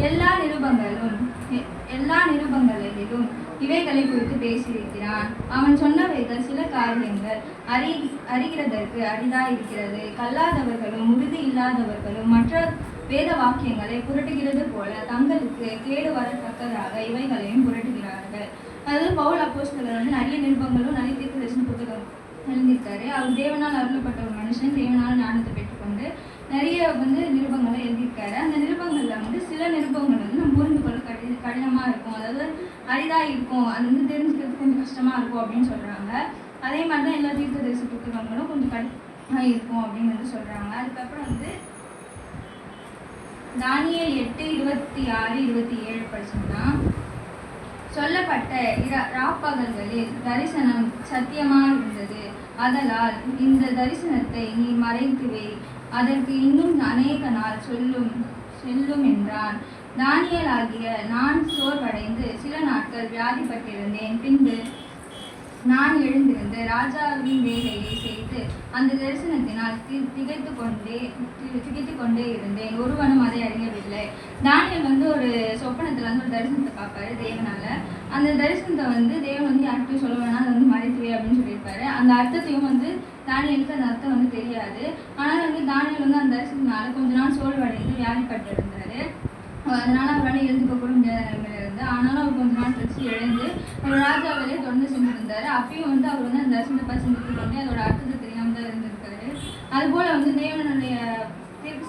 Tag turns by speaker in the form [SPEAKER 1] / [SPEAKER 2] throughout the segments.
[SPEAKER 1] எல்லா நிருபங்களிலும் இவைகளை குறித்து பேசியிருக்கிறான். அவன் சொன்னவைகள் சில காரியங்கள் அறிகிறதற்கு அரிதாயிருக்கிறது. கல்லாதவர்களும் உறுதி இல்லாதவர்களும் மற்ற வேத வாக்கியங்களை புரட்டுகிறது போல தங்களுக்கு கேடு வரத்தக்கதாக இவைகளையும் புரட்டுகிறார்கள். அதாவது பவுல் அப்போஸ்தலர் நிறைய நிருபங்களும் நிறைய தீர்க்கதரிசன புத்தகம் எழுதியிருக்காரு. அவர் தேவனால் அருளப்பட்ட ஒரு மனுஷன், தேவனால் ஞானத்தை பெற்றுக்கொண்டு நிறைய நிருபங்களை எழுதியிருக்காரு. அந்த நிருபங்கள்ல சில நிருபங்கள் நம்ம புரிந்து கொள்ள கடினமா இருக்கும், அதாவது அரிதா இருக்கும், அது தெரிஞ்சுக்கிறதுக்கு கொஞ்சம் கஷ்டமா இருக்கும் அப்படின்னு சொல்றாங்க. அதே மாதிரிதான் எல்லா தீர்க்கதரிசன புத்தகங்களும் கொஞ்சம் கடினமா இருக்கும் அப்படின்னு சொல்றாங்க. அதுக்கப்புறம் தானியேல் 8:26-27 படிச்சோம்னா, சொல்லப்பட்ட ராப்பகல்களில் தரிசனம் சத்தியமாக இருந்தது. ஆதலால் இந்த தரிசனத்தை நீ மறைத்து வை, அதற்கு இன்னும் அநேக நாள் செல்லும் என்றான். தானியேல் ஆகிய நான் சோர்வடைந்து சில நாட்கள் வியாதிப்பட்டிருந்தேன். பின்பு நான் எழுந்திருந்து ராஜாவின் வேலையை செய்து அந்த தரிசனத்தினால் திகைத்து கொண்டே இருந்தேன். ஒருவனும் அதை அறியவில்லை. தானியேல் ஒரு சொப்பனத்துல ஒரு தரிசனத்தை பார்ப்பாரு தேவனால. அந்த தரிசனத்தை தேவன் யார்கிட்டையும் சொல்ல வேணாம், அதை மறைத்துவே அப்படின்னு சொல்லியிருப்பாரு. அந்த அர்த்தத்தையும் தானியேலுக்கு அந்த அர்த்தம் தெரியாது. ஆனால் தானியேல் அந்த தரிசனத்தினால கொஞ்ச நாள் சோர்வடைந்து வியாதிப்பட்டு இருந்தாரு. அதனால அவரால் எழுந்துக்க கூட முடியாத நிலைமையில இருந்து. ஆனாலும் அவர் கொஞ்ச நாள் கழிச்சு எழுந்து ஒரு ராஜா வேலையை தொடர்ந்து செஞ்சுருந்தாரு. அப்பயும் அவர் அந்த தரிசனத்தை பார்த்து செஞ்சுட்டு கொண்டு அதோட அர்த்தத்தை தெரியாம தான் இருந்திருக்காரு. அதுபோல தேவனுடைய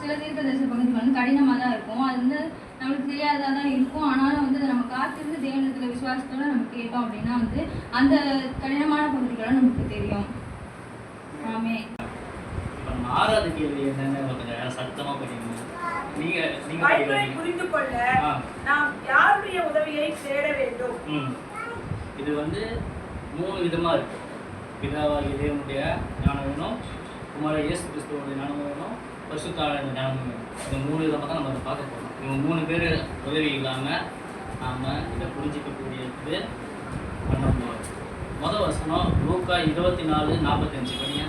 [SPEAKER 1] சில தீர்க்க தரிசன பகுதிகள் கடினமா தான் இருக்கும். அது நம்மளுக்கு தெரியாதா தான் இருக்கும். ஆனாலும் அதை நம்ம காத்திருந்து தேவனத்துல விசுவாசத்தோட நம்ம கேட்டோம் அப்படின்னா அந்த கடினமான பகுதிகளோட நமக்கு தெரியும். ஆமே.
[SPEAKER 2] ஆறாவது கேள்வி என்னன்னு சத்தமா படிக்கணும்.
[SPEAKER 3] புரிந்து கொள்ள நாம் யாருடைய உதவியை தேட வேண்டும்?
[SPEAKER 2] இது 3 விதமா இருக்கு. பிதாவாகிய தேவனுடைய ஞானம் வேணும், குமார இயேசு கிறிஸ்துவோட ஞானம் வேணும், பரிசுத்த ஆவியானவருடைய ஞானம் வேணும். இந்த 3 விதமாக தான் நம்ம அதை பார்க்க போகிறோம். இவங்க 3 பேர் உதவி இல்லாமல் நாம் இதை புரிஞ்சிக்கக்கூடியது பண்ண முடியாது. முதல் வசனம் லூக்கா 24:45 படிங்க.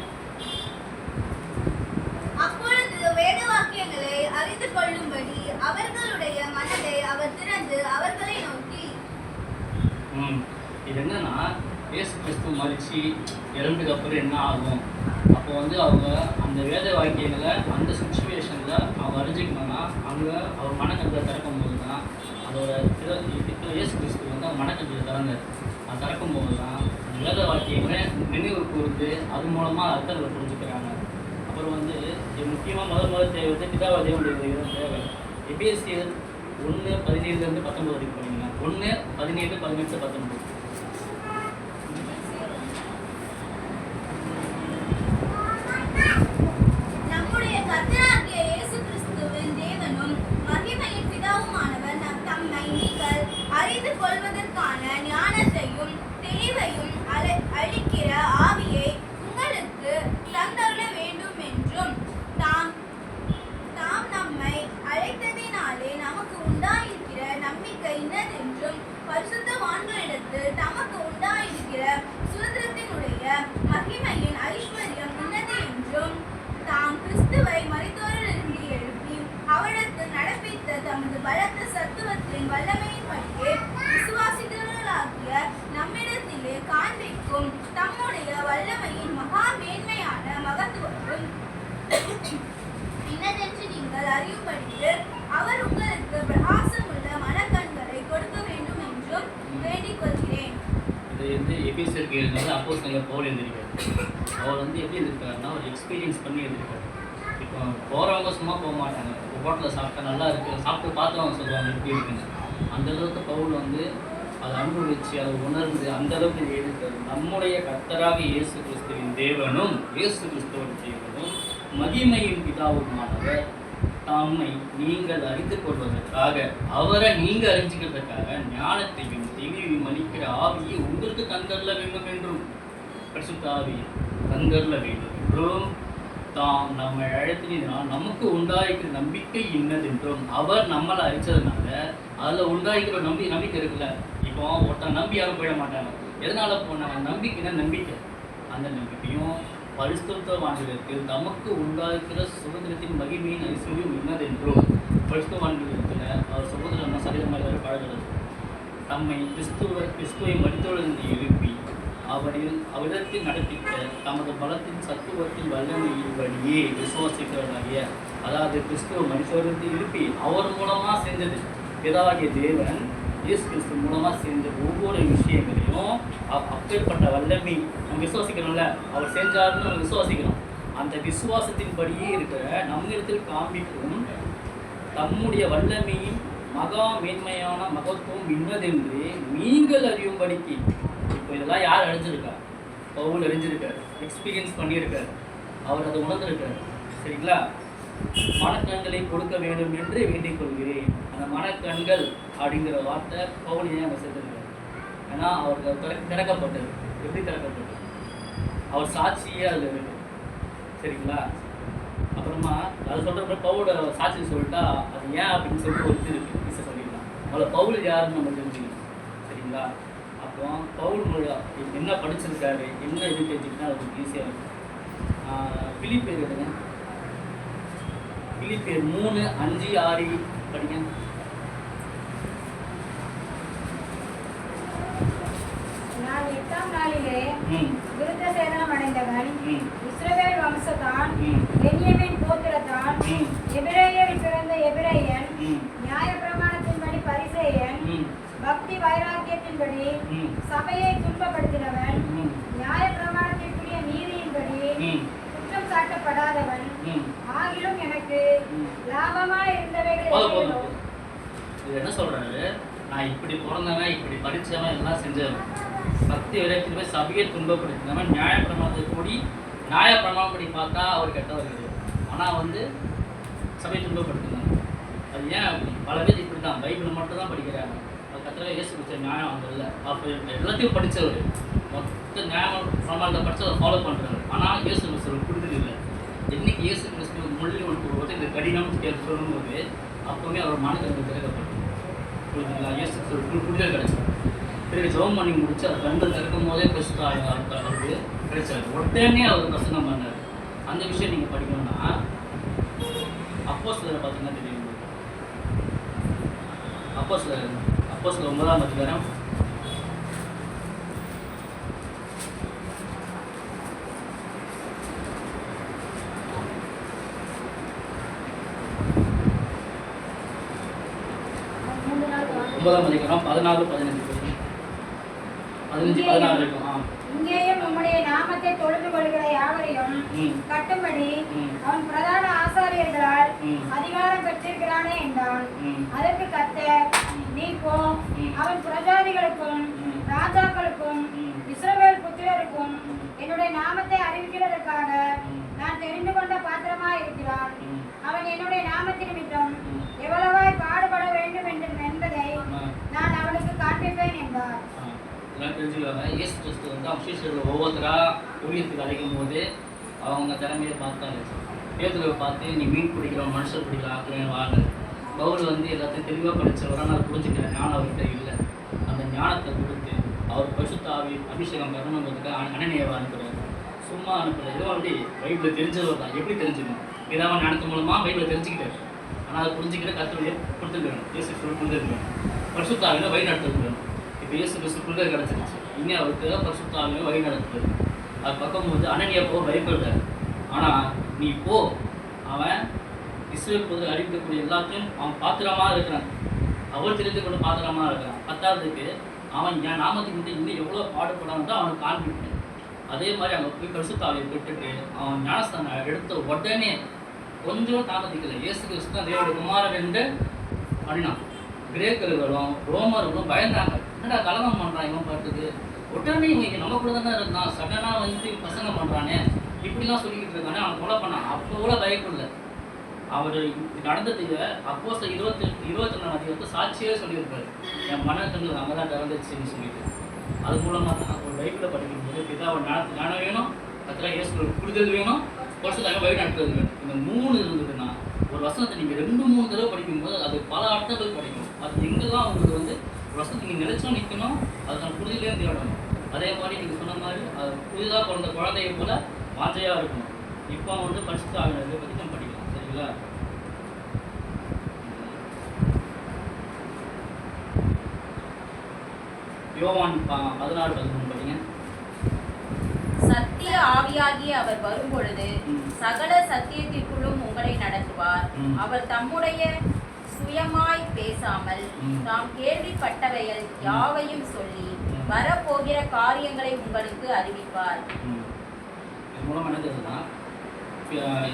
[SPEAKER 4] வேத வாக்கியங்களை அறிந்து கொள்ளும்படி அவர்களுடைய மனதை அவர் திறந்து அவர்களை நோக்கி.
[SPEAKER 2] இது என்னன்னா, இயேசு கிறிஸ்து மரிச்சு இறந்ததுக்கு அப்புறம் என்ன ஆகும், அப்போ அவங்க அந்த வேத வாக்கியங்களை அந்த சுச்சுவேஷன்ல அவங்க அறிஞ்சிக்கணும்னா அங்கே அவர் மனக்கஞ்சை திறக்கும் போது தான் அதோட இயேசு கிறிஸ்து அவர் மனக்கஞ்சை திறந்தார். அது திறக்கும் போது தான் அந்த வேத வாக்கியங்களை நினைவு கூர்ந்து அது மூலமாக அர்த்தங்களை புரிஞ்சுக்கிறாங்க. அப்புறம் முக்கியமாக முதல் தேவை பிதாவா தேவனுடைய தேவை. எபேசியர் 1:17-19 வரைக்கும் போனீங்கன்னா 1:17-18-19.
[SPEAKER 4] நம்முடைய கர்த்தராகிய இயேசு கிறிஸ்துவின் தேவனும் மகிமையின் பிதாவுமானவர் தம்மை நீங்கள் அறிந்து கொள்வதற்கான ஞானத்தையும் தெளிவையும் அளிக்கிற ஆவியை உங்களுக்கு தந்தருள வேண்டும் என்றும் தாம் நம்மை அழைத்ததினாலே நமக்கு உண்டாயிருக்கிற நம்பிக்கை இன்னதென்றும் பரிசுத்தவான்களிடத்தில் தமக்கு உண்டாயிருக்கிற சுதந்திரத்தினுடைய மகிமையின் ஐஸ்வர்யம் இன்னது என்றும் தாம் கிறிஸ்துவை மரித்தோரிலிருந்து எழுப்பி அவரிடத்தில் நடப்பித்த தமது பலத்த சத்துவத்தின் வல்லமையின்படியே விசுவாசிக்கிறவர்களாகிய நம்மிடத்திலே காண்பிக்கும் தம்முடைய வல்லமையின் மகா மேன்மையான மகத்துவம் இன்னதென்று நீங்கள் அறியும்படிக்கு அவர் உங்களுக்கு பிரகாசமுள்ள மனக்கண்களை கொடுக்க வேண்டும் என்றும் வேண்டிக் கொள்கிறேன்.
[SPEAKER 2] இது எபேசியருக்கு எழுதினது அப்போஸ்தலர் பவுல் எழுதியிருக்காரு. அவர் எப்படி எழுதியிருக்காருன்னா ஒரு எக்ஸ்பீரியன்ஸ் பண்ணி எழுதியிருக்காரு. இப்போ போகிறவங்க சும்மா போக மாட்டாங்க. இப்போ ஹோட்டலில் சாப்பிட்டா நல்லா இருக்குது, சாப்பிட்டு பார்த்தவங்க சொல்லுவாங்க எப்படி இருக்குன்னு. அந்தளவுக்கு பவுல் அதை அனுபவிச்சு அதை உணர்ந்து அந்த அளவுக்கு எழுதியிருக்காரு. நம்முடைய கர்த்தராக இயேசு கிறிஸ்துவின் தேவனும் இயேசு கிறிஸ்துவின் தேவனும் மகிமையின் பிதாவுமானவர் தம்மை நீங்கள் அறிந்து கொள்வதற்காக அவரை நீங்கள் அறிஞ்சிக்கிறதுக்காக ஞானத்தையும் தெளிவையும் அளிக்கிற ஆவியை உங்களுக்கு தந்தரல வேண்டும் என்றும் பரிசுத்த ஆவியை தந்தரல வேண்டும் என்றும் தாம் நம்மை அழைத்தினால் நமக்கு உண்டாயிருக்கிற நம்பிக்கை இன்னதென்றும் அவர் நம்மளை அறிச்சதுனால அதில் உண்டாயிருக்கிற நம்பிக்கை இருக்குல்ல. இப்போ ஒருத்தன் நம்பி யாரும் போயிட மாட்டாங்க. எதனால போனாங்க? நம்பிக்கைன்னா நம்பிக்கை. அந்த நம்பிக்கையும் பரிசுத்தவான்களுக்கு தமக்கு உண்டாயிருக்கிற சுதந்திரத்தின் மகிமையின் ஐஸ்வர்யம் இன்னதென்றும் பரிசுத்தவான்களுக்கு அவர் சகோதரன் சரீரமாக பழகிறது. தம்மை கிறிஸ்துவை மரித்தோரிலிருந்து எழுப்பி அவ்விடத்தில் நடப்பித்த தமது பலத்தின் சத்துவத்தின் வல்லமையின்படியே விசுவாசிக்கிறவர்களாகிய, அதாவது கிறிஸ்துவ மரித்தோரிலிருந்து எழுப்பி அவர் மூலமாக செஞ்சது பிதாவாகிய தேவன் இயேசு கிறிஸ்து மூலமாக செஞ்ச ஒவ்வொரு விஷயங்களையும் அப்பேற்பட்ட வல்லமை நம்ம விசுவாசிக்கிறோம்ல, அவர் செஞ்சாருன்னு நம்ம விசுவாசிக்கிறோம். அந்த விசுவாசத்தின்படியே இருக்கிற நம்மிடத்தில் காண்பிக்கும் தம்முடைய வல்லமையும் மகா மேன்மையான மகத்துவம் இன்னதென்று நீங்கள் அறியும்படிக்கு. இப்போ இதெல்லாம் யார் அறிஞ்சிருக்கா? பவுல் அறிஞ்சிருக்கார், எக்ஸ்பீரியன்ஸ் பண்ணியிருக்கார், அவர் அதை உணர்ந்திருக்கார். சரிங்களா? மனக்கண்களை கொடுக்க வேண்டும் என்று வேண்டிக் கொள்கிறேன். அந்த மனக்கண்கள் அப்படிங்கிற வார்த்தை பவுல் ஏன் அவர் சேர்த்திருக்கார்? ஏன்னா அவருக்கு திறக்கப்பட்டது. எப்படி திறக்கப்பட்டது? அவர் சாட்சியே அதில் இருக்கு. சரிங்களா? அப்புறமா அது சொல்கிறப்ப பவுலோட சாட்சி சொல்லிட்டா அது ஏன் அப்படின்னு சொல்லிட்டு ஒரு இருக்கு சொல்லிடலாம். அவளை பவுல் யாருன்னு நம்ம தெரிஞ்சுக்கணும். சரிங்களா? அப்புறம் பவுல் என்ன படிச்சிருக்காரு, என்ன இது தெரிஞ்சுக்கிட்டா அது ஈஸியாக இருக்கும். பிலிப்பியர் எடுங்க. பிலிப்பியர் 3:5-6 படிங்க.
[SPEAKER 5] நான் 8ஆம் நாளிலே விருத்த சேதனம் அடைந்தவன், இஸ்ரவேல் வம்சத்தான், பென்யமீன் கோத்திரத்தான், எபிரேயரில் பிறந்த எபிரேயன், நியாயப்பிரமாணத்தின்படி பரிசேயன், பக்தி வைராக்கியத்தின்படி சபையை துன்பப்படுத்தினவன், நியாயப்பிரமாணத்திற்குரிய நீதியின்படி குற்றம் சாட்டப்படாதவன், ஆகிலும் எனக்கு லாபமாய் இருந்தவைகள்
[SPEAKER 2] என்ன சொல்றாரு? நான் இப்படி பிறந்தவன், இப்படி படித்தவன், எல்லாம் செஞ்சவன், பக்தி விரைத்தில் போய் சபையை துன்பப்படுத்தினவன், நியாயப்பிரமாணத்தை கூடி நியாயப்பிரமாணப்படி பார்த்தா அவர் கெட்டவர் கிடையாது. ஆனால் சபையை துன்பப்படுத்தினாங்க. அது ஏன் பல பேர் இப்படி தான் பைபிள் மட்டும் தான் படிக்கிறாங்க. அது கத்திர இயேசு கிறிஸ்து நியாயம் அவங்க இல்லை. அப்போ எல்லாத்தையும் படித்தவர், மொத்த நியாயம் பிரமாணத்தை படித்து அதை ஃபாலோ பண்ணுறாரு. ஆனால் இயேசு கிறிஸ்து புரிதல் இல்லை. என்னைக்கு இயேசு கிறிஸ்து மொழி ஒன்று இந்த கடினம் சொல்லும்போது அப்போவுமே அவர் மனதிற்கு திறக்கப்பட்டது. புரிஞ்சுங்களா? இயேசு கிறிஸ்து புரிதல் கிடைச்சார். பிறகு ஜெபம் பண்ணி முடிச்சு அதை கண்கள் திறக்கும் போதே கிறிஸ்து அவருக்கு கிடைச்சாரு. உடனே அவர் பிரசங்கம் பண்ணார். அந்த விஷயம் நீங்கள் படிக்கணும்னா அப்போஸ்தலரை பார்த்தீங்கன்னா தெரியும். அப்போஸ்தலர் 9ஆம் அதிகாரம் 14-15 இருக்கும்.
[SPEAKER 5] இங்கேயும் உம்முடைய நாமத்தை தொழுது கொள்கிற யாவரையும் கட்டும்படி அவன் பிரதான ஆசாரியர்களால் அதிகாரம் பெற்றிருக்கிறானே என்றான். அதற்கு கர்த்தர், நீ போ, அவன் பிரஜாதிகளுக்கும் ராஜாக்களுக்கும் இஸ்ரவேல் புத்திரருக்கும் என்னுடைய நாமத்தை அறிவிக்கிறதற்காக நான் தெரிந்து கொண்ட பாத்திரமா இருக்கிறான். அவன் என்னுடைய நாமத்தின் நிமித்தம் எவ்வளவாய் பாடுபட வேண்டும் என்பதை நான் அவனுக்கு காண்பிப்பேன் என்றார்.
[SPEAKER 2] தெரிஞ்சுக்காங்க. இயேசு கிறிஸ்து அவங்க சீஷர்கள் ஒவ்வொருத்தராக ஊழியத்துக்கு அழைக்கும் போது அவங்க திறமையை பார்த்தாங்க. பேதுருவை பார்த்து நீ மீன் பிடிக்கிறோம், மனுஷர் பிடிக்கலாம், ஆக்குவேன் வாங்க. பவுல் எல்லாத்தையும் தெளிவாக படித்தவராக நான் புரிஞ்சுக்கிறேன். ஞானம் அவர்கிட்ட இல்லை. அந்த ஞானத்தை கொடுத்து அவர் பரிசுத்த ஆவி அபிஷேகம் பெறணுங்கிறதுக்கு அனனியாவை அனுப்புகிறார். சும்மா அனுப்புகிற ஏதோ அப்படி பைபிளை தெரிஞ்சவர் தான். எப்படி தெரிஞ்சுக்கணும்? ஏதாவது ஞானத்து மூலமாக பைபிளை தெரிஞ்சுக்கிட்டார். ஆனால் அதை புரிஞ்சுக்கிற கருத்துடைய கொடுத்துருக்கணும். இயேசு கிறிஸ்து கொடுத்துருக்கணும். பரிசுத்த ஆவியில் வழி நடத்திருக்கணும். இப்போ இயேசு கிறிஸ்து புரிதல் கிடச்சிருச்சு. இனி அவருக்கு பரிசுத்த ஆவியில் வழி நடத்துது. அது பக்கம் அனனியா போ பயப்படுறாரு. ஆனால் நீ போ, அவன் இஸ்ரேல் புதில் அறிவிக்கக்கூடிய எல்லாத்தையும் அவன் பாத்திரமாக இருக்கிறான். அவர் தெரிந்து கொண்டு பாத்திரமாக இருக்கிறான். 10வதுக்கு அவன் என் நாமத்துக்கு இன்னும் எவ்வளோ பாடுபடான்னு தான் அவனுக்கு காண்பிப்பேன். அதே மாதிரி அங்கே போய் பரிசுத்த ஆவியை விட்டுட்டு அவன் ஞானஸ்தானம் எடுத்த உடனே கொஞ்சம் தாமதிக்கலை. இயேசு கிறிஸ்து தான் தேவனுடைய குமாரன் என்று பண்ணினான். கிரேக்கர்களும் ரோமர்களும் பயந்தாங்க. என்னடா கலகம் பண்ணுறான் இவன் பாட்டுக்கு, உடனே இவங்க நம்ம கூட தானே இருந்தான், சடனாக பசங்க பண்ணுறானே, இப்படிலாம் சொல்லிக்கிட்டு இருக்கானே, அவன் கொலை பண்ணான். அப்போ கூட பயப்படல. அவர் நடந்ததுக்கு அப்போஸ்தலர் 22 சாட்சியே சொல்லியிருப்பாரு. என் மனக்கண்கள் அங்கே தான் திறந்துச்சுன்னு சொல்லிட்டு. அது மூலமாக தான் ஒரு பைபிளை படிக்கும்போது பிதாவை ஞானம் வேணும், கர்த்தராகிய இயேசு புரிதல் வேணும், பரிசுத்த வழி நடத்துறது வேணும். இந்த 3 இருந்ததுன்னா ஒரு வசனத்தை நீங்கள் 2-3 தடவை படிக்கும்போது அது பல அர்த்தங்கள் படிக்கும். அது எங்கெல்லாம் உங்களுக்கு ஒரு வசனத்தை நீங்கள் நிலைச்சும் நிற்கணும், அதுக்கான புரிதலே தேடணும். அதே மாதிரி நீங்கள் சொன்ன மாதிரி அது புதிதாக பிறந்த குழந்தையை போல வாஞ்சையாக இருக்கணும். இப்போ பரிசுத்த ஆவியை பற்றி நம்ம படிக்கலாம். சரிங்களா? யோவான் 16:13 படிங்க.
[SPEAKER 6] சத்திய ஆவியாகிய அவர் வரும்பொழுது சகல சத்தியத்திற்குள்ளும் உங்களை நடத்துவார். அவர் தம்முடைய சுயமாய் பேசாமல் தாம் கேள்விப்பட்டவைகள் யாவையும் சொல்லி வரப்போகிற காரியங்களை உங்களுக்கு அறிவிப்பார்.
[SPEAKER 2] இது மூலம் என்ன தெரியுதுன்னா,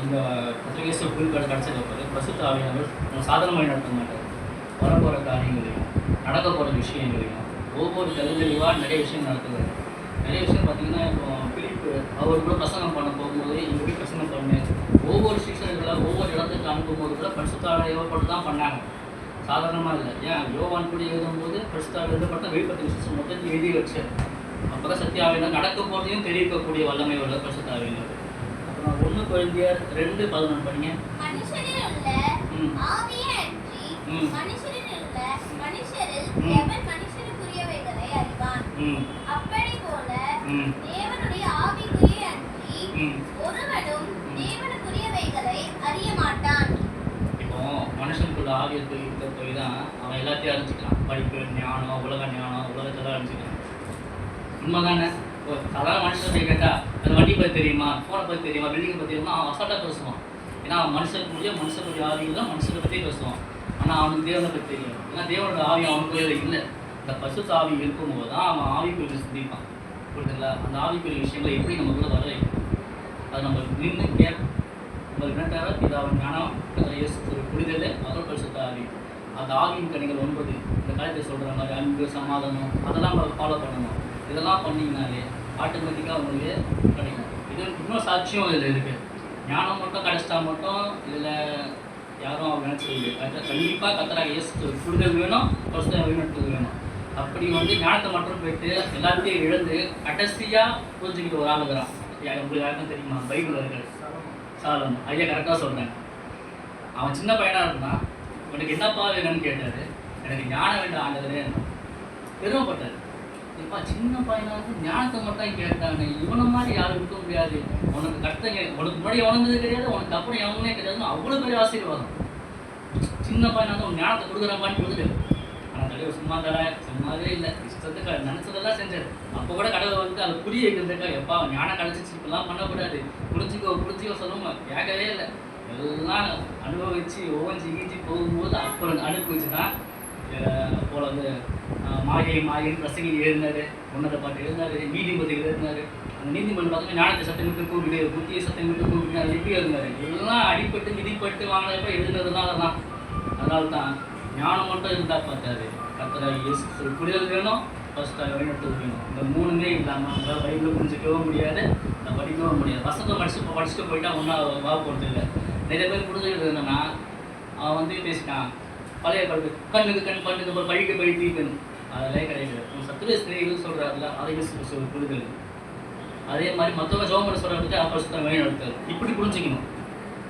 [SPEAKER 2] இந்த பத்திரிகை புரிதல் கிடைச்சது பரிசுத்த ஆவியானவர் சாதாரணமாக நடத்த மாட்டார். வரப்போகிற காரியங்களையும் நடக்க போகிற விஷயங்களையும் ஒவ்வொரு தெளிவாக நிறைய விஷயம் நடத்துவார். நிறைய விஷயம் பார்த்தீங்கன்னா, இப்போ பிலிப்பு அவர் கூட பிரசங்கம் பண்ண போகும்போது இங்கே போய் பிரசங்கம் பண்ணு, ஒவ்வொரு சீசன்களை ஒவ்வொரு இடத்துக்கு அனுப்பும்போது கூட பரிசுத்த ஆவியை ஏவப்பட்டு தான் பண்ணாங்க. சாதாரணமாக இல்லை. ஏன் யோவான் கூட எழுதும்போது பரிசுத்த ஆவி எழுதப்பட்ட வெளிப்பட்ட விசேஷம் மொத்தத்தில் எழுதி வச்சு அப்போ தான் சத்திய ஆவியினர் நடக்க போகிறதையும் தெரிவிக்கக்கூடிய வல்லமை உள்ள பரிசுத்த ஆவியினர். அப்புறம் 1 கொரிந்தியர் 2:11 படிங்க.
[SPEAKER 4] மனுஷரில் உள்ள ஆவியே அன்றி மனுஷரில் உள்ள மனுஷரில் எவன் மனுஷனுக்குரியவைகளை அறிவான். அப்படி போல தேவனுடைய ஆவிக்குரிய அன்றி ஒருவனும் தேவனுக்குரியவைகளை அறிய மாட்டான்.
[SPEAKER 2] இப்போ மனுஷனுக்குள்ள ஆவியத்தை இருக்க போய் தான் அவன் எல்லாத்தையும் அறிஞ்சிக்கலாம். படிப்பு, ஞானம், உலக ஞானம், உலகத்தெல்லாம் அறிஞ்சிக்கலாம். உண்மைதானே? சாதாரண மனுஷன் போய் கேட்டா அந்த வண்டி பற்றி தெரியுமா, ஃபோனை பற்றி தெரியுமா, பில்டிங்கை பற்றி தெரியுமா, அவன் அசால்ட்டாக பேசுவான். ஏன்னா அவன் மனுஷனுடைய ஆவியில் தான் மனுஷனை பற்றி பேசுவான். ஆனால் அவனுக்கு தேவனை பற்றி தெரியும். ஏன்னா தேவனோட ஆவி அவனுக்குள்ளே இல்லை. இந்த பரிசுத்த ஆவி இருக்கும்போது தான் அவன் ஆவிக்குரிய சிந்திப்பான். புரியுதுங்களா? அந்த ஆவிக்குரிய விஷயங்களை எப்படி நமக்குள்ள வர வைக்கும், அது நம்ம நின்று கேட்போம். உங்களுக்கு என்ன தேவை? இதாவின் ஞானம், புரிதல், அப்புறம் பரிசுத்த ஆவி. அந்த ஆவியின் கனிகள் 9 இந்த காலத்தை சொல்கிற மாதிரி அன்பு, சமாதானம், அதெல்லாம் நம்ம ஃபாலோ பண்ணணும். இதெல்லாம் பண்ணிங்கனாலே ஆட்டோமேட்டிக்காக உங்களுக்கு கிடைக்கும். இது இன்னும் சாட்சியம் இதில் இருக்குது. ஞானம் மட்டும் கிடைச்சிட்டா மட்டும் இதில் யாரும் அவங்க நினச்சது கண்டிப்பாக கத்தராக இயேசு புரிதல் வேணும், பரிசுத்த வழிநடத்துதல் வேணும். அப்படி ஞானத்தை மட்டும் போயிட்டு எல்லாத்தையும் இழந்து கடைசியாக புரிஞ்சுக்கிட்டு ஒரு ஆள் இருக்கிறான். உங்களுக்கு யாருக்கும் தெரியுமா? பைபிள் இருக்கிறது சாலமோன். ஐயா கரெக்டாக சொல்கிறேன். அவன் சின்ன பையனாக இருந்தான். உனக்கு என்னப்பா வேணும்னு கேட்டார். எனக்கு ஞானம் வேண்டாம் ஆண்டவரே. பெருமைப்பட்டார். இப்போ சின்ன பையனாக ஞானத்தை மட்டும் கேட்டாங்க. இவனை மாதிரி யாரும் இருக்க முடியாது. உனக்கு கஷ்டங்க, உனக்கு முன்னாடி உணர்ந்தது கிடையாது, உனக்கு அப்புறம் எவனே கிடையாதுன்னு அவ்வளோ பெரிய ஆசீர்வாதம். சின்ன பையனாக உன் ஞானத்தை கொடுக்குறப்பான்னு கொடுத்துரு. ஆனால் தலைவர் சும்மாவே இல்லை. இஷ்டத்துக்கு நினச்சதெல்லாம் செஞ்சார். அப்போ கூட கடவுள் அதை புரிய வைக்கிறதுக்காக எப்பா ஞானம் கிடைச்சிச்சு, இப்பெல்லாம் பண்ணக்கூடாது, புரிஞ்சிக்கோ சொல்லுவோம். கேட்கவே இல்லை. எல்லாம் அனுபவிச்சு ஓஞ்சி போகும்போது அப்புறம் அனுபவிச்சு தான் போல மாயின் பிரசங்கி எழுதினார், உன்னத பாட்டு எழுதினார், நீதிபதி எழுதினார். அந்த நீதிமன்றம் பார்த்தீங்கன்னா ஞானத்தை சட்டமிட்டு கூப்பிடு, புத்தியை சட்டமிட்டு கூப்பிட்டு எப்படி எழுதினார். எல்லாம் அடிப்பட்டு மிதிப்பட்டு வாங்கினப்ப எழுதுனது தான். அதனால தான் ஞானம் மட்டும் இருந்தால் பார்த்தாரு. கர்த்தராகிய இயேசு புரிதல் வேணும், ஃபர்ஸ்ட்டாக வழிநடத்துதல் வேணும். இந்த 3மே இல்லாமல் நம்மளால் பைபிளை புரிஞ்சிக்கவும் முடியாது, நான் படிக்கவும் முடியாது. வசத்தை படிச்சுட்டு போயிட்டா ஒன்றா வா போகிறது இல்லை. நிறைய பேர் புரிஞ்சுக்கிறது என்னென்னா, அவன் பேசிட்டான் பழைய கல்வி கண்ணுக்கு கண் பண்ணுக்கு ஒரு பழிக்கு பழி தீர்க்கணும். அதெல்லாம் கிடையாது. சத்துரிய ஸ்திரீகள் சொல்கிறாருல, அதை புரிதல். அதே மாதிரி மற்றவங்க ஜோம் பண்ண சொல்கிறதுக்கு அப்போ வழி நடத்துறது. இப்படி புரிஞ்சுக்கணும்.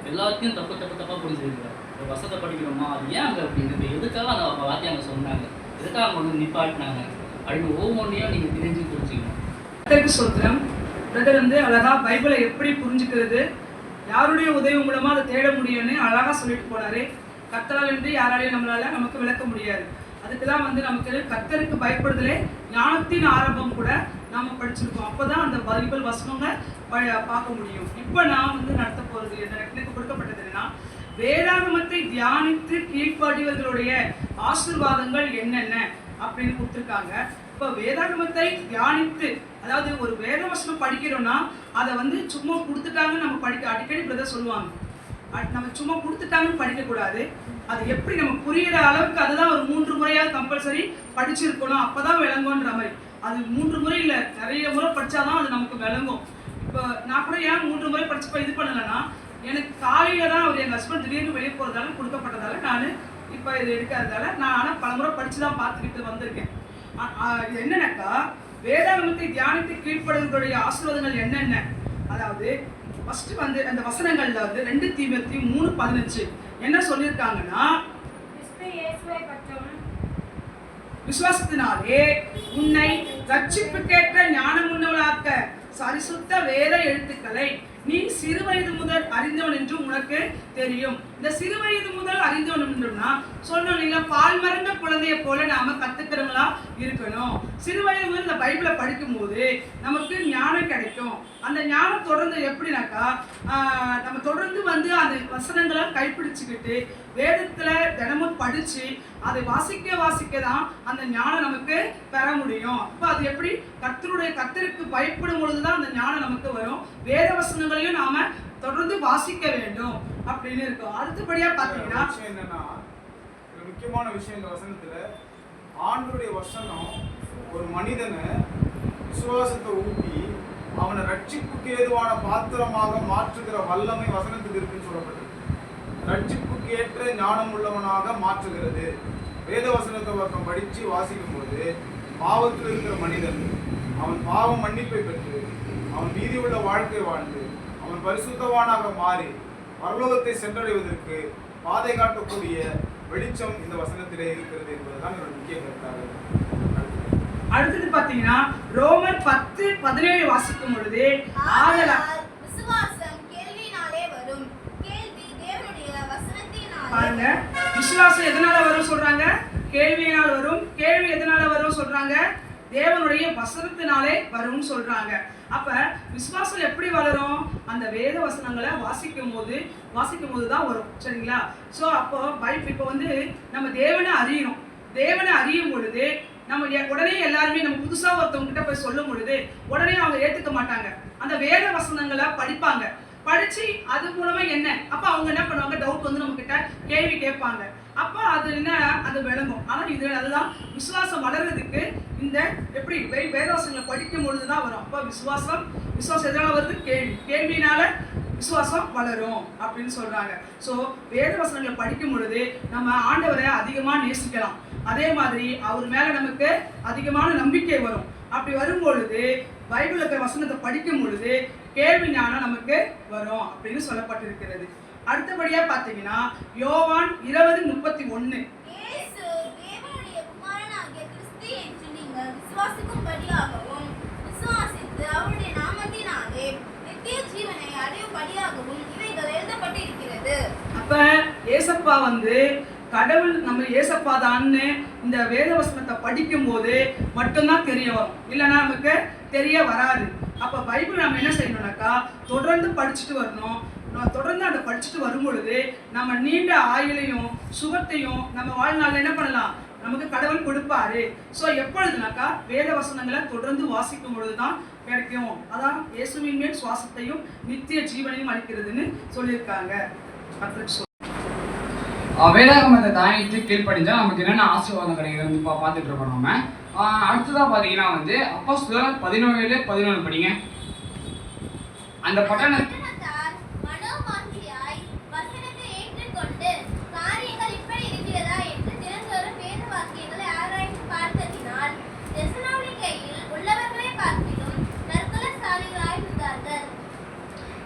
[SPEAKER 2] எல்லாத்தையும் தப்பாக புரிஞ்சுக்கிறார். ஒரு வசத்தை படிக்கணுமா, அது ஏன் அங்கே அப்படி இருக்குது, எதுக்காக அந்த வார்த்தையை அங்கே சொன்னாங்க, எதுக்காக அவங்க நிப்பாட்டினாங்க அப்படின்னு ஒவ்வொன்றையும் நீங்கள் தெரிஞ்சு புரிஞ்சுக்கணும்.
[SPEAKER 3] சொல்கிறேன் பிரதர் அழகாக பைபிளை எப்படி புரிஞ்சுக்கிறது, யாருடைய உதவி மூலமாக அதை தேட முடியும்னு அழகாக சொல்லிட்டு போனார். கர்த்தரால் என்று யாராலையும் நமக்கு விளக்க முடியாது. அதுக்கு தான் நமக்கு கர்த்தருக்கு பயப்படுதலே ஞானத்தின் ஆரம்பம் கூட நாம் படிச்சிருக்கோம். அப்போ தான் அந்த பைபிள் வசனங்க பார்க்க முடியும். இப்போ நான் நடத்த போகிறது எனக்கு கொடுக்கப்பட்டது என்னன்னா, வேதாகமத்தை தியானித்து கீழ்ப்படிவர்களுடைய ஆசீர்வாதங்கள் என்னென்ன அப்படின்னு கொடுத்துருக்காங்க. இப்போ வேதாகமத்தை தியானித்து, அதாவது ஒரு வேத வசனம் படிக்கிறோம்னா அதை சும்மா கொடுத்துட்டாங்கன்னு நம்ம அடிக்கடி பிரதர் சொல்லுவாங்க. நம்ம சும்மா கொடுத்துட்டாங்கன்னு படிக்கக்கூடாது. அது எப்படி நம்ம புரிகிற அளவுக்கு அதுதான் ஒரு 3 முறையாக கம்பல்சரி படிச்சிருக்கணும். அப்போ தான் விளங்குன்ற மாதிரி. அது 3 முறை இல்லை, நிறைய முறை படித்தாதான் அது நமக்கு விளங்கும். இப்போ நான் கூட ஏன் 3 முறை படிச்சப்போ இது பண்ணலைன்னா, எனக்கு காலையில் தான் அவர் எங்கள் ஹஸ்பண்ட் திடீர்னு வெளியே போகிறதால கொடுக்கப்பட்டதால நான் இப்போ இது எடுக்காததால நான் ஆனால் பல முறை படித்து தான் பார்த்துக்கிட்டு வந்திருக்கேன். இது என்னன்னாக்கா, வேதாகமத்தை தியானித்து கீழ்ப்படுவர்களுடைய ஆசீர்வாதங்கள் என்னென்ன, அதாவது ஃபஸ்ட்டு அந்த வசனங்கள்ல 2 தீமோத்தேயு 3:15 என்ன சொல்லியிருக்காங்கன்னா, விசுவாசத்தினாலே உன்னை ரட்சிப்புக்கேற்ற ஞானம் உள்ளவளாக்க பரிசுத்த வேத எழுத்துக்களை நீ சிறுவயது முதல் அறிந்தவன் என்று உனக்கு தெரியும். இந்த சிறுவயது முதல் அறிந்தவன் என்றும்னா சொன்னோம் இல்லைங்களா, பால் மறந்த குழந்தைய போல நாம கத்துக்கிறவங்களா இருக்கணும். சிறுவயது முதல் இந்த பைபிளை படிக்கும் போது நமக்கு ஞானம் கிடைக்கும். அந்த ஞானம் தொடர்ந்து எப்படின்னாக்கா, நம்ம தொடர்ந்து வந்து அந்த வசனங்களை கைப்பிடிச்சுக்கிட்டு வேதத்துல தினமும் படிச்சு அதை வாசிக்க தான் அந்த ஞானம் நமக்கு பெற முடியும். அப்போ அது எப்படி, கர்த்தருக்கு பயப்படும் பொழுதுதான் அந்த ஞானம் நமக்கு வரும். வேத வசனங்களையும் நாம தொடர்ந்து வாசிக்க வேண்டும் அப்படின்னு இருக்கும். அடுத்தபடியா பாத்தீங்கன்னா
[SPEAKER 7] என்னன்னா, முக்கியமான விஷயம் இந்த வசனத்துல, ஆண்டவருடைய வசனம் ஒரு மனிதனை விசுவாசத்தை ஊட்டி அவனை ரட்சிப்புக்கு ஏதுவான பாத்திரமாக மாற்றுகிற வல்லமை வசனத்துக்கு இருக்குன்னு சொல்லப்பட்டிருக்கு. ரட்சிப்புக்கு ஏற்ற ஞானம் உள்ளவனாக மாற்றுகிறது. வேத வசனத்தை பக்கம் படித்து வாசிக்கும் போது பாவத்தில் இருக்கிற மனிதன் அவன் பாவ மன்னிப்பை பெற்று அவன் நீதி உள்ள வாழ்க்கை வாழ்ந்து அவன் பரிசுத்தவானாக மாறி பரலோகத்தை சென்றடைவதற்கு பாதை காட்டக்கூடிய வெளிச்சம் இந்த வசனத்திலே இருக்கிறது என்பதுதான் என்னோட முக்கிய கருத்தாக.
[SPEAKER 3] அடுத்தது பாத்தீங்கன்னா ரோமர் 10:17 வாசிக்கும் பொழுது
[SPEAKER 4] விசுவாசம் கேள்வியினாலே வரும், கேள்வி தேவனுடைய வசனத்தினாலே.
[SPEAKER 3] பாருங்க, விசுவாசம் எதனால வரும் சொல்றாங்க? கேள்வியினால் வரும். கேள்வி எதனால வரும் சொல்றாங்க? தேவனுடைய வசனத்தினாலே வரும்னு சொல்றாங்க. அப்ப விசுவாசம் எப்படி வளரும்? அந்த வேத வசனங்களை வாசிக்கும் போது தான் வரும். சரிங்களா? ஸோ அப்போ இப்போ வந்து நம்ம தேவனை அறியணும். தேவனை அறியும் பொழுது நம்ம உடனே எல்லாருமே நம்ம புதுசா ஒருத்தவங்க கிட்ட போய் சொல்லும் பொழுது உடனே அவங்க ஏத்துக்க மாட்டாங்க. அந்த வேத வசனங்களை படிப்பாங்க. படிச்சு அது மூலமா என்ன, அப்ப அவங்க என்ன பண்ணுவாங்க, டவுட் வந்து நம்ம கிட்ட கேள்வி கேட்பாங்க. அப்ப அது என்ன, அது விளங்கும். ஆனா அதுதான் விசுவாசம் வளர்றதுக்கு இந்த எப்படி வேதவசனங்களை படிக்கும் பொழுதுதான் வரும். அப்ப விசுவாசம் எதனால வருது? கேள்வியினால விசுவாசம் வளரும் அப்படின்னு சொல்றாங்க. ஸோ வேதவசனங்களை படிக்கும் பொழுது நம்ம ஆண்டவரை அதிகமா நேசிக்கலாம். அதே மாதிரி அவர் மேல நமக்கு அதிகமான நம்பிக்கை வரும். அப்படி வரும் பொழுது பைபிள் இருக்கிற வசனத்தை படிக்கும் பொழுது கேள்வி ஞானம் நமக்கு வரும் அப்படின்னு சொல்லப்பட்டிருக்கிறது. அடுத்தபடியா பாத்தீங்கன்னா யோவான் 20:31
[SPEAKER 4] இயேசு தேவனுடைய குமாரனாகிய கிறிஸ்து என்று நீங்கள் விசுவாசிக்கும்படியாகவும் விசுவாசித்து அவருடைய நாமத்தினாலே நித்திய ஜீவனை அடையும்படியாகவும் இவைகள் எழுதப்பட்டு இருக்கிறது.
[SPEAKER 3] அப்ப ஏசப்பா வந்து கடவுள் நம்ம ஏசப்பா தான்னு இந்த வேதவசனத்தை படிக்கும் போது மட்டும்தான் தெரிய வரும், இல்லைன்னா நமக்கு தெரிய வராது. அப்ப பைபிள் நம்ம என்ன செய்யணும்னாக்கா தொடர்ந்து படிச்சுட்டு வரணும். தொடர்ந்து அதை படிச்சுட்டு வரும் பொழுது நம்ம நீண்ட ஆயுளையும் சுகத்தையும் நம்ம வாழ்நாளில் என்ன பண்ணலாம், நமக்கு கடவுள் கொடுப்பாரு. ஸோ எப்பொழுதுனாக்கா வேத வசனங்களை தொடர்ந்து வாசிக்கும் பொழுதுதான் கிடைக்கும். அதான் இயேசுவின் மேல் சுவாசத்தையும் நித்திய ஜீவனையும் அளிக்கிறதுன்னு சொல்லியிருக்காங்க.
[SPEAKER 8] வேதாகமத்தை தானிட்டு கீழ்ப்படிஞ்சா நமக்கு என்னென்ன ஆசீர்வாதம் கிடைக்கிறது பார்த்துட்டு இருக்கோம் நம்ம. அடுத்ததாக பார்த்தீங்கன்னா வந்து அப்போஸ்தலர் 17:11 படிங்க. அந்த பட்டணத்தார்
[SPEAKER 4] மனோவாஞ்சியாய் வசனத்தை ஏற்றுக்கொண்டு காரியங்கள் இப்படி இருக்கிறதா என்று தினந்தோறும் வேத வாக்கியங்களை ஆராய்ந்து பார்த்ததினால் தெசலோனிக்கேயில் உள்ளவர்களை பார்க்கிலும் நற்குணசாலிகளாய் இருந்தார்கள்.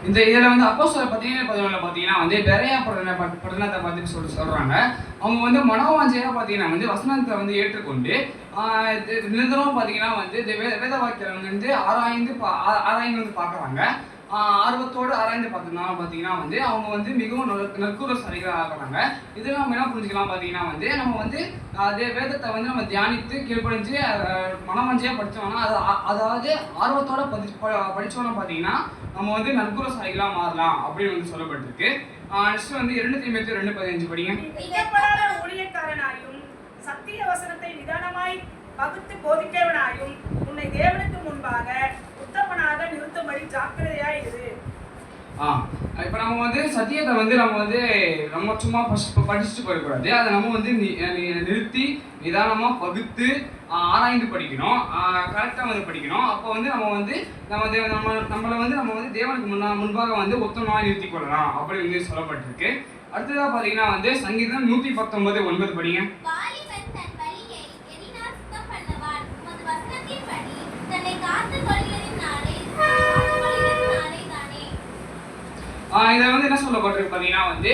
[SPEAKER 8] இந்த இதில் வந்து அப்போஸ்தலர் 17:11 பார்த்தீங்கன்னா வந்து பெரையா பட்டணத்தை பார்த்துட்டு சொல்கிறாங்க. அவங்க வந்து மனோவாஞ்சையாக பார்த்தீங்கன்னா வந்து வசனத்தை வந்து ஏற்றுக்கொண்டு நிரந்தரமாக பார்த்தீங்கன்னா வந்து வேத வாக்கியம் வந்து ஆராய்ந்து வந்து பார்க்குறாங்க. ஆர்வத்தோடு ஆராய்ந்து பார்த்தோம்னா பார்த்தீங்கன்னா வந்து அவங்க வந்து மிகவும் நற்குணசாலிகளாக ஆகிறாங்க. இதில் நம்ம என்ன புரிஞ்சுக்கலாம் பார்த்தீங்கன்னா வந்து நம்ம வந்து வேதத்தை வந்து நம்ம தியானித்து கீழ்ப்படிஞ்சு மனவாஞ்சியாக படித்தோம்னா அதாவது ஆர்வத்தோட படித்தோம்னா பார்த்தீங்கன்னா நம்ம வந்து நற்குணசாலிகளாக மாறலாம் அப்படின்னு வந்து சொல்லப்பட்டிருக்கு. நெக்ஸ்ட் வந்து 2 தீமோத்தேயு 2:15 படிங்க.
[SPEAKER 3] ஊழியக்காரனாயும் சத்திய வசனத்தை நிதானமாய் பகுத்து போதிக்கிறவனாயும் உன்னை தேவனுக்கு முன்பாக உத்தமனாக நிறுத்தும்படி ஜாக்கிரதையாய் இரு.
[SPEAKER 8] இப்போ நம்ம வந்து சத்தியத்தை வந்து நம்ம சும்மா படிச்சுட்டு போயிடக்கூடாது. அதை நம்ம வந்து நிறுத்தி நிதானமாக பகுத்து ஆராய்ந்து படிக்கணும், கரெக்டாக வந்து படிக்கணும். அப்போ வந்து நம்மளை வந்து தேவனுக்கு முன்பாக வந்து உத்தமமாக நிறுத்தி கொள்ளலாம் அப்படி வந்து சொல்லப்பட்டிருக்கு. அடுத்ததாக பார்த்தீங்கன்னா வந்து சங்கீதம் 119:9 படிங்க. இதில் வந்து என்ன சொல்லப்பட்டிருக்கு பார்த்தீங்கன்னா வந்து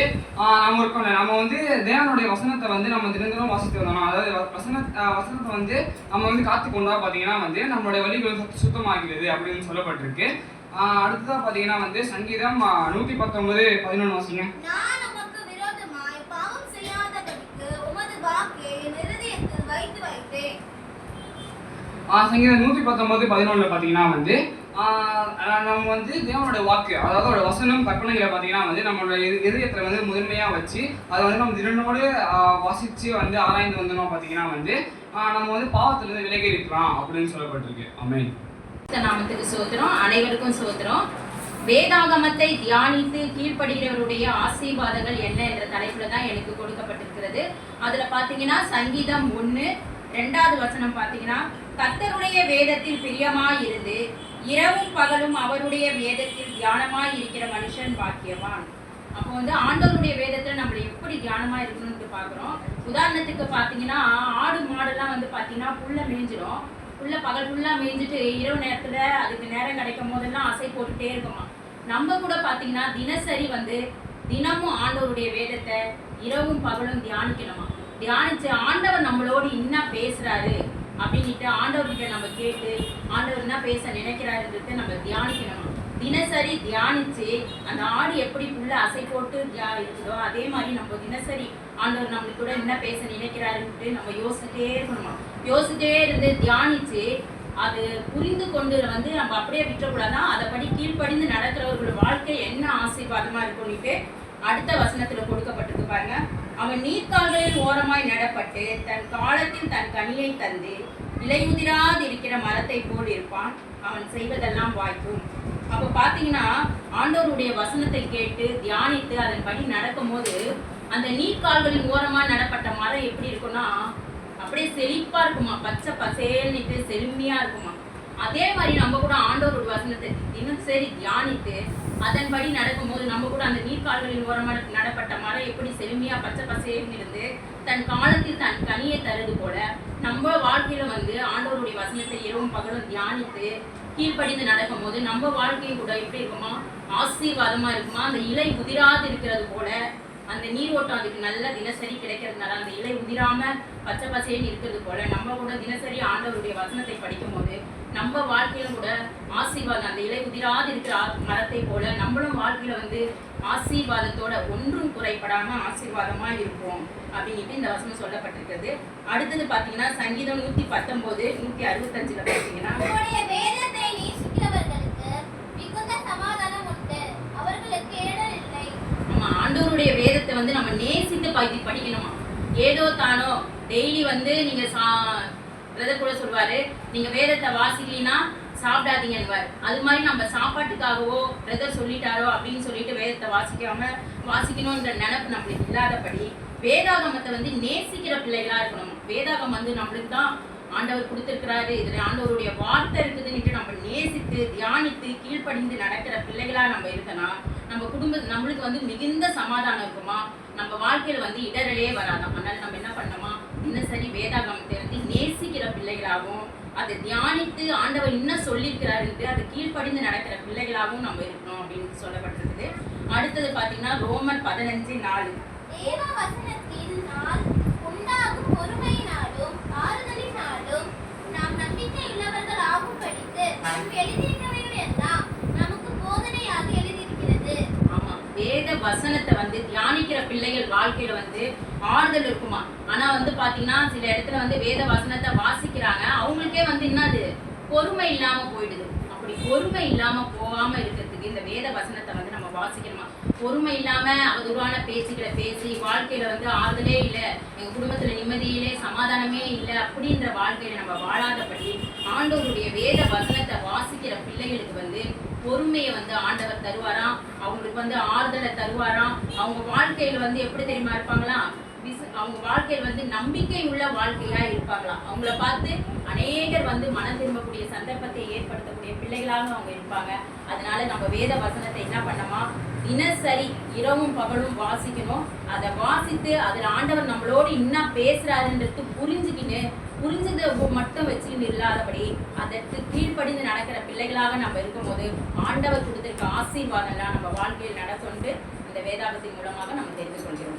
[SPEAKER 8] நம்ம வந்து தேவனுடைய வசனத்தை வந்து நம்ம தினந்தோறும் வாசித்து வந்தோம். அதாவது வசனத்தை வந்து நம்ம வந்து காத்துக்கொண்டா பார்த்தீங்கன்னா வந்து நம்மளுடைய வழிகள் சுத்தமாகிறது அப்படின்னு சொல்லப்பட்டிருக்கு. அடுத்ததாக பார்த்தீங்கன்னா வந்து சங்கீதம் 119:11 வாசிங்க.
[SPEAKER 4] நான் உமக்கு விரோதமாய் பாவம் செய்யாதபடிக்கு உமது வாக்கை என் இருதயத்தில் வைத்து வைத்தேன்.
[SPEAKER 8] சங்கீதம் 119:11 பார்த்தீங்கன்னா வந்து நம்ம வந்து தேவனோட வாக்கு, அதாவது ஒரு வசனம் கற்பனைகளை பார்த்தீங்கன்னா வந்து நம்மளோட இதயத்தில் வந்து முதன்மையாக வச்சு அதை வந்து நம்ம தினனோடு வாசித்து வந்து ஆராய்ந்து வந்தோம் பார்த்தீங்கன்னா வந்து நம்ம வந்து பாவத்திலிருந்து விலகி இருக்கலாம் அப்படின்னு சொல்லப்பட்டிருக்கு. ஆமென்.
[SPEAKER 6] நாமத்துக்கு சோத்திரம். அனைவருக்கும் சோத்திரம். வேதாகமத்தை தியானித்து கீழ்ப்படுகிறவருடைய ஆசீர்வாதங்கள் என்ன என்ற தலைப்புல தான் எனக்கு கொடுக்கப்பட்டிருக்கிறது. அதுல பாத்தீங்கன்னா சங்கீதம் 1:2 வசனம் பாத்தீங்கன்னா, கர்த்தருடைய வேதத்தில் பிரியமாயிருந்து இரவும் பகலும் அவருடைய வேதத்தில் தியானமாய் இருக்கிற மனுஷன் பாக்கியவான். அப்போ வந்து ஆண்டவருடைய வேதத்துல நம்மள எப்படி தியானமா இருக்கணும்னு பாக்குறோம். உதாரணத்துக்கு பாத்தீங்கன்னா ஆடு மாடெல்லாம் வந்து பாத்தீங்கன்னா புல்ல மேய்ஞ்சிடும். புல்ல பகல் ஃபுல்லா மேய்ஞ்சிட்டு இரவு நேரத்துல அதுக்கு நேரம் கிடைக்கும் போதெல்லாம் அசை போட்டுட்டே இருக்குமா. நம்ம கூட பாத்தீங்கன்னா தினசரி வந்து தினமும் ஆண்டவருடைய வேதத்தை இரவும் பகலும் தியானிக்கணுமா. தியானிச்சு ஆண்டவர் நம்மளோடு என்ன பேசுறாரு அப்படின்ட்டு ஆண்டவர்கிட்ட நம்ம கேட்டு ஆண்டவர் என்ன பேச நினைக்கிறாருன்றத நம்ம தியானிக்கணுமா. தினசரி தியானிச்சு அந்த ஆடு எப்படி புல்ல அசை போட்டு இருக்குதோ அதே மாதிரி நம்ம தினசரி ஆண்டவர் நம்மளுக்கு கூட என்ன பேச நினைக்கிறாருன்ட்டு நம்ம யோசிச்சுட்டே இருக்கணுமா. யோசிச்சுட்டே இருந்து தியானிச்சு அது புரிந்து கொண்டு வந்து நம்ம அப்படியே விட்டுறக்கூடாதான். அதைப்படி கீழ்ப்படிந்து நடக்கிறவர்களோட வாழ்க்கை என்ன ஆசீர்வாதமா இருக்கும்னுட்டு அடுத்த வசனத்துல கொடுக்கப்பட்டிருக்கு பாருங்க. அவன் நீர்க்கால்களில் ஓரமாய் நடப்பட்டு தன் காலத்தில் தன் கனியை தந்து இலையுதிராது இருக்கிற மரத்தை போல் இருப்பான். அவன் செய்வதெல்லாம் வாய்க்கும். அப்போ பார்த்தீங்கன்னா ஆண்டவருடைய வசனத்தை கேட்டு தியானித்து அதன்படி நடக்கும் போது அந்த நீர்க்கால்களின் ஓரமாக நடப்பட்ட மரம் எப்படி இருக்கும்னா அப்படியே செழிப்பா இருக்குமா, பச்சை பசேல்னுட்டு செழுமையா இருக்குமா. அதே மாதிரி நம்ம கூட ஆண்டவருடைய வசனத்தை தினசரி தியானித்து அதன்படி நடக்கும்போது நம்ம கூட அந்த நீர்க்கால்களின் ஓரமாக நடப்பட்ட மரம் எப்படி செழுமையா பச்சை பசேல்னு இருந்து தன் காலத்தில் தன் கனியை தருது போல நம்ம வாழ்க்கையில வந்து ஆண்டவருடைய வசனத்தை இரவும் பகலும் தியானித்து கீழ்ப்படிந்து நடக்கும் போது நம்ம வாழ்க்கையும் கூட எப்படி இருக்குமா, ஆசீர்வாதமா இருக்குமா. அந்த இலை உதிராது இருக்கிறது போல அந்த நீரோட்டம் அதுக்கு நல்ல தினசரி கிடைக்கிறதுனால அந்த இலை உதிராம பச்சை பசேன்னு இருக்கிறது போல நம்ம கூட தினசரி ஆண்டவருடைய வசனத்தை படிக்கும் போது நம்ம வாழ்க்கையில கூட ஆசீர்வாதம் அந்த இலை உதிராது இருக்கிற மரத்தை போல நம்மளும் வாழ்க்கையில வந்து ஆசீர்வாதத்தோட ஒன்றும் குறைபடாம ஆசீர்வாதமா இருப்போம் அப்படின்ட்டு இந்த வசனம் சொல்லப்பட்டிருக்கிறது. அடுத்தது பாத்தீங்கன்னா சங்கீதம் 119:165 பாத்தீங்கன்னா,
[SPEAKER 4] உம்முடைய வேதத்தை நேசிக்கிறவர்களுக்கு மிகுந்த சமாதானம் உண்டு, அவர்களுக்கு இடர் இல்லை.
[SPEAKER 6] ஆமா, ஆண்டவருடைய வேதத்தை வந்து நம்ம நேசித்து படிக்கணுமா. ஏதோ தானோ டெய்லி வந்து நீங்க பிரதர் கூட சொல்வாரு, நீங்க வேதத்தை வாசிக்கலினா சாப்பிடாதீங்கன்னுவார். அது மாதிரி நம்ம சாப்பாட்டுக்காகவோ பிரதர் சொல்லிட்டாரோ அப்படின்னு சொல்லிட்டு வேதத்தை வாசிக்கணும்ன்ற நினைப்பு நம்மளுக்கு இல்லாதபடி வேதாகமத்தை வந்து நேசிக்கிற பிள்ளைகளா இருக்கணும். வேதாகம் வந்து நம்மளுக்கு தான் ஆண்டவர் கொடுத்துருக்கிறாரு, இதுல ஆண்டவருடைய வார்த்தை இருக்குதுன்னுட்டு நம்ம நேசித்து தியானித்து கீழ்ப்படிந்து நடக்கிற பிள்ளைகளா நம்ம இருக்கணும். நம்ம நம்மளுக்கு வந்து மிகுந்த சமாதானம் இருக்குமா. நம்ம வாழ்க்கையில வந்து இடரலே வராதான். அதனால நம்ம என்ன பண்ணோமா, தினசரி வேதாகமத்தை வந்து நேசிக்கிற பிள்ளைகளாகவும் அதை தியானித்து ஆண்டவர் என்ன சொல்லியிருக்கிறாருன்ட்டு அதை கீழ்ப்படிந்து நடக்கிற பிள்ளைகளாகவும் நம்ம இருக்கணும் அப்படின்னு சொல்லப்பட்டிருக்குது. அடுத்தது பாத்தீங்கன்னா ரோமர் 15:4,
[SPEAKER 4] தேவ வசனத்தினால் உண்டாகும் பொறுமையினாலும் ஆறுதலினாலும் நாம் நம்பிக்கை உள்ளவர்கள் ஆகும் படித்து எழுதியிருக்கிறவைகள் எல்லாம் நமக்கு போதனையாக எழுதியிருக்கிறது.
[SPEAKER 6] ஆமா, வேத வசனத்தை வந்து தியானிக்கிற பிள்ளைகள் வாழ்க்கையில வந்து ஆறுதல் இருக்குமா. ஆனா வந்து பாத்தீங்கன்னா சில இடத்துல வந்து வேத வசனத்தை வாசிக்கிறாங்க, அவங்களுக்கே வந்து என்னது பொறுமை இல்லாம போயிடுது. அப்படி பொறுமை இல்லாம போகாம இருக்கிறதுக்கு இந்த வேத வசனத்தை வந்து நம்ம வாசிக்கணுமா. பொறுமை இல்லாம அவதூறான பேச்சுக்களை பேசி வாழ்க்கையில வந்து ஆறுதலே இல்லை, எங்க குடும்பத்துல நிம்மதியிலே சமாதானமே இல்லை அப்படின்ற வாழ்க்கையில நம்ம வாழாதபடி ஆண்டவருடைய வேத வசனத்தை வாசிக்கிற பிள்ளைகளுக்கு வந்து பொறுமையை வந்து ஆண்டவர் தருவாராம். அவங்களுக்கு வந்து ஆறுதலை தருவாராம். அவங்க வாழ்க்கையில வந்து எப்படி தெரியுமா இருப்பாங்களாம், அவங்க வாழ்க்கையில் வந்து நம்பிக்கை உள்ள வாழ்க்கையா இருப்பாங்களாம். அவங்கள பார்த்து அநேகர் வந்து மனம் திரும்பக்கூடிய சந்தர்ப்பத்தை ஏற்படுத்தக்கூடிய பிள்ளைகளாக அவங்க இருப்பாங்க. அதனால நம்ம வேத வசனத்தை என்ன பண்ணோமா, தினசரி இரவும் பகலும் வாசிக்கணும். அதை வாசித்து அதில் ஆண்டவர் நம்மளோடு என்ன பேசுறாருன்றது புரிஞ்சதை மட்டும் வச்சுக்கிட்டு இல்லாதபடி அதற்கு கீழ்ப்படிந்து நடக்கிற பிள்ளைகளாக நம்ம இருக்கும்போது ஆண்டவர் கொடுத்திருக்க ஆசீர்வாதம்லாம் நம்ம வாழ்க்கையில் நடக்கொண்டு இந்த வேதாகத்தின் மூலமாக நம்ம தெரிந்து கொள்கிறோம்.